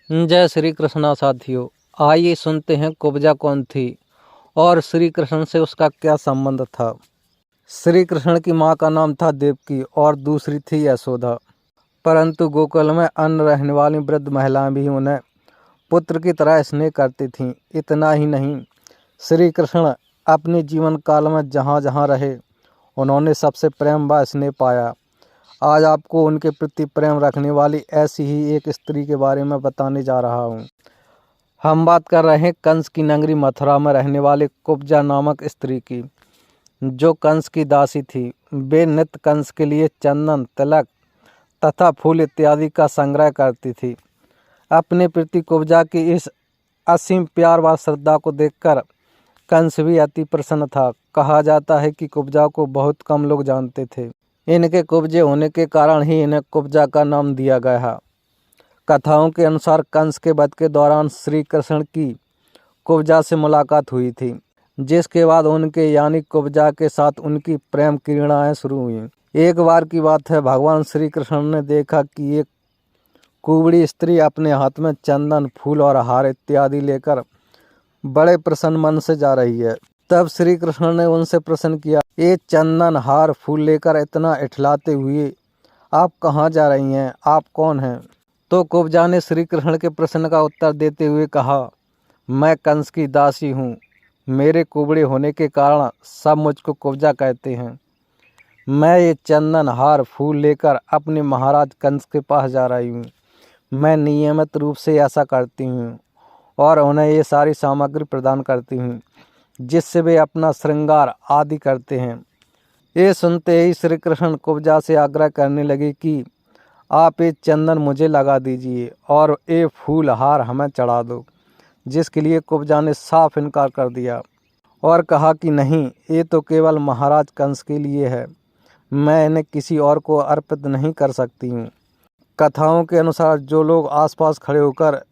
जय श्री कृष्णा साथियों, आइए सुनते हैं कुब्जा कौन थी और श्री कृष्ण से उसका क्या संबंध था। श्री कृष्ण की माँ का नाम था देवकी और दूसरी थी यशोदा। परंतु गोकुल में अन्य रहने वाली वृद्ध महिलाएं भी उन्हें पुत्र की तरह स्नेह करती थीं। इतना ही नहीं, श्री कृष्ण अपने जीवन काल में जहाँ जहाँ रहे उन्होंने सबसे प्रेम व स्नेह पाया। आज आपको उनके प्रति प्रेम रखने वाली ऐसी ही एक स्त्री के बारे में बताने जा रहा हूँ। हम बात कर रहे हैं कंस की नगरी मथुरा में रहने वाले कुब्जा नामक स्त्री की, जो कंस की दासी थी। वे नित्य कंस के लिए चंदन, तिलक तथा फूल इत्यादि का संग्रह करती थी। अपने प्रति कुब्जा की इस असीम प्यार व श्रद्धा को देखकर कंस भी अति प्रसन्न था। कहा जाता है कि कुब्जा को बहुत कम लोग जानते थे। इनके कुब्जे होने के कारण ही इन्हें कुब्जा का नाम दिया गया। कथाओं के अनुसार कंस के वध के दौरान श्री कृष्ण की कुब्जा से मुलाकात हुई थी, जिसके बाद उनके यानी कुब्जा के साथ उनकी प्रेम क्रीड़ाएं शुरू हुई। एक बार की बात है, भगवान श्री कृष्ण ने देखा कि एक कुबड़ी स्त्री अपने हाथ में चंदन, फूल और हार इत्यादि लेकर बड़े प्रसन्न मन से जा रही है। तब श्री कृष्ण ने उनसे प्रश्न किया, ये चंदन, हार, फूल लेकर इतना इठलाते हुए आप कहाँ जा रही हैं? आप कौन हैं? तो कुब्जा ने श्री कृष्ण के प्रश्न का उत्तर देते हुए कहा, मैं कंस की दासी हूँ। मेरे कुबड़े होने के कारण सब मुझको कुब्जा कहते हैं। मैं ये चंदन, हार, फूल लेकर अपने महाराज कंस के पास जा रही हूँ। मैं नियमित रूप से ऐसा करती हूँ और उन्हें ये सारी सामग्री प्रदान करती हूँ जिससे वे अपना श्रृंगार आदि करते हैं। ये सुनते ही श्री कृष्ण कुब्जा से आग्रह करने लगे कि आप ये चंदन मुझे लगा दीजिए और ये फूल हार हमें चढ़ा दो, जिसके लिए कुब्जा ने साफ इनकार कर दिया और कहा कि नहीं, ये तो केवल महाराज कंस के लिए है, मैं इन्हें किसी और को अर्पित नहीं कर सकती हूँ। कथाओं के अनुसार जो लोग आसपास खड़े होकर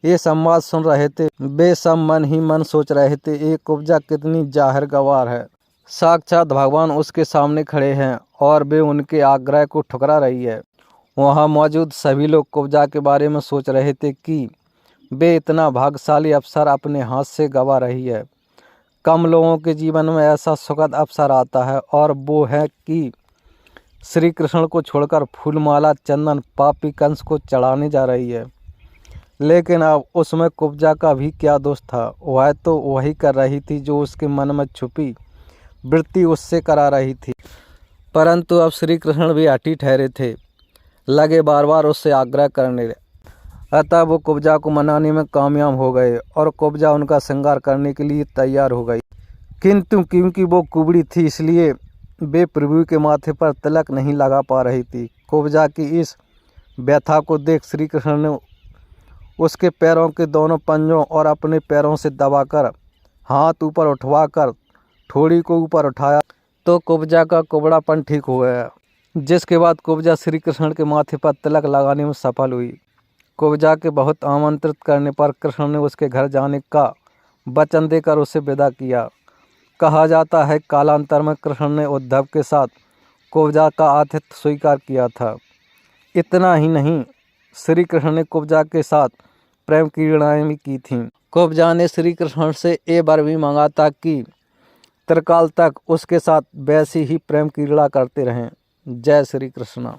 ये संवाद सुन रहे थे, वे सब मन ही मन सोच रहे थे, ये कुब्जा कितनी जाहिर गवार है। साक्षात भगवान उसके सामने खड़े हैं और वे उनके आग्रह को ठुकरा रही है। वहाँ मौजूद सभी लोग कुब्जा के बारे में सोच रहे थे कि वे इतना भाग्यशाली अवसर अपने हाथ से गंवा रही है। कम लोगों के जीवन में ऐसा सुखद अवसर आता है और वो है कि श्री कृष्ण को छोड़कर फूलमाला, चंदन पापी कंस को चढ़ाने जा रही है। लेकिन अब उसमें कुब्जा का भी क्या दोष था? वह तो वही कर रही थी जो उसके मन में छुपी वृत्ति उससे करा रही थी। परंतु अब श्री कृष्ण भी हठी ठहरे थे, लगे बार बार उससे आग्रह करने। अतः वो कुब्जा को मनाने में कामयाब हो गए और कुब्जा उनका श्रृंगार करने के लिए तैयार हो गई। किंतु क्योंकि वो कुबड़ी थी, इसलिए वे प्रभु के माथे पर तिलक नहीं लगा पा रही थी। कुब्जा की इस व्यथा को देख श्री कृष्ण ने उसके पैरों के दोनों पंजों और अपने पैरों से दबाकर हाथ ऊपर उठवाकर ठोड़ी को ऊपर उठाया तो कुब्जा का कुबड़ापन ठीक हो गया, जिसके बाद कुब्जा श्री कृष्ण के माथे पर तिलक लगाने में सफल हुई। कुब्जा के बहुत आमंत्रित करने पर कृष्ण ने उसके घर जाने का वचन देकर उसे विदा किया। कहा जाता है कालांतर में कृष्ण ने उद्धव के साथ कुब्जा का आतिथ्य स्वीकार किया था। इतना ही नहीं, श्री कृष्ण ने कुब्जा के साथ प्रेम क्रीड़ाएं भी की थीं। कुब्जा ने श्री कृष्ण से ये वर भी मांगा था कि त्रिकाल तक उसके साथ वैसी ही प्रेम क्रीड़ा करते रहें। जय श्री कृष्ण।